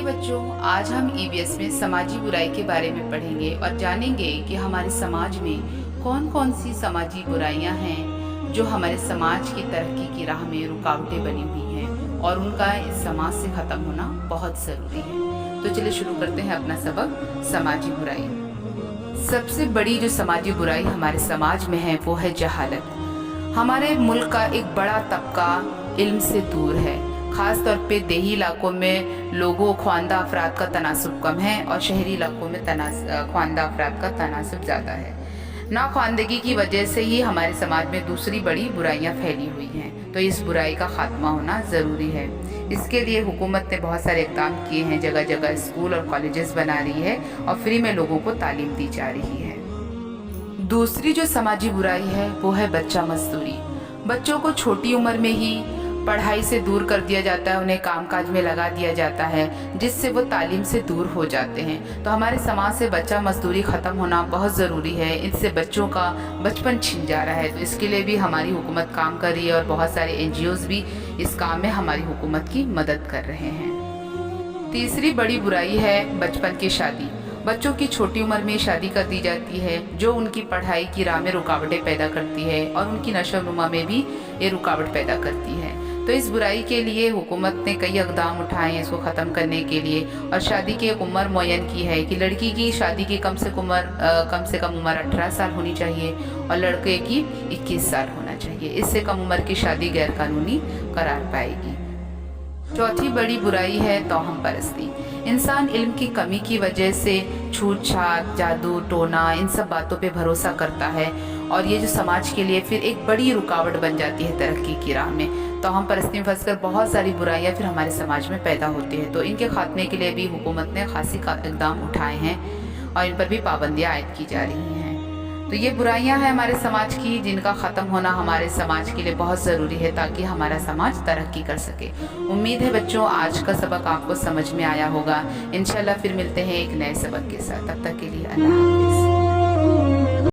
देखिए बच्चों, आज हम ईवीएस में समाजी बुराई के बारे में पढ़ेंगे और जानेंगे कि हमारे समाज में कौन कौन सी समाजी बुराइयां हैं जो हमारे समाज की तरक्की की राह में रुकावटें बनी हुई हैं और उनका इस समाज से ख़त्म होना बहुत ज़रूरी है। तो चलिए शुरू करते हैं अपना सबक, समाजी बुराई। सबसे बड़ी जो समाजी बुराई हमारे समाज में है वो है जहालत। हमारे मुल्क का एक बड़ा तबका इल्म से दूर है। ख़ास तौर पे देही इलाकों में लोगों ख्वानदा अफराद का तनासुब कम है और शहरी इलाकों में ख्वानदा अफराद का तनासुब ज़्यादा है। नाख्वानदगी की वजह से ही हमारे समाज में दूसरी बड़ी बुराइयां फैली हुई हैं, तो इस बुराई का खात्मा होना ज़रूरी है। इसके लिए हुकूमत ने बहुत सारे इक़दाम किए हैं, जगह जगह स्कूल और कॉलेजेस बना रही है और फ्री में लोगों को तालीम दी जा रही है। दूसरी जो समाजी बुराई है वो है बच्चा मजदूरी। बच्चों को छोटी उम्र में ही पढ़ाई से दूर कर दिया जाता है, उन्हें कामकाज में लगा दिया जाता है, जिससे वो तालीम से दूर हो जाते हैं। तो हमारे समाज से बच्चा मजदूरी ख़त्म होना बहुत ज़रूरी है। इससे बच्चों का बचपन छिन जा रहा है, तो इसके लिए भी हमारी हुकूमत काम कर रही है और बहुत सारे NGOs भी इस काम में हमारी हुकूमत की मदद कर रहे हैं। तीसरी बड़ी बुराई है बचपन की शादी। बच्चों की छोटी उम्र में शादी कर दी जाती है, जो उनकी पढ़ाई की राह में रुकावटें पैदा करती है और उनकी नशो-नुमा में भी ये रुकावट पैदा करती है। तो इस बुराई के लिए हुकूमत ने कई इक़दाम उठाए हैं इसको ख़त्म करने के लिए, और शादी की एक उम्र मुअय्यन की है कि लड़की की शादी की कम से कम उम्र 18 साल होनी चाहिए और लड़के की 21 साल होना चाहिए। इससे कम उम्र की शादी गैर कानूनी करार पाएगी। चौथी बड़ी बुराई है तौहम परस्ती। इंसान इल्म की कमी की वजह से छूत छात, जादू टोना, इन सब बातों पे भरोसा करता है और ये जो समाज के लिए फिर एक बड़ी रुकावट बन जाती है तरक्की की राह में। तौहम परस्ती में फंसकर बहुत सारी बुराइयां फिर हमारे समाज में पैदा होती है, तो इनके खात्मे के लिए भी हुकूमत ने खासी इक़दाम उठाए हैं और इन पर भी पाबंदियाँ आयद की जा रही हैं। तो ये बुराइयां हैं हमारे समाज की, जिनका ख़त्म होना हमारे समाज के लिए बहुत ज़रूरी है ताकि हमारा समाज तरक्की कर सके। उम्मीद है बच्चों आज का सबक आपको समझ में आया होगा। इंशाल्लाह फिर मिलते हैं एक नए सबक के साथ। तब तक के लिए अल्लाह हाफ़िज़।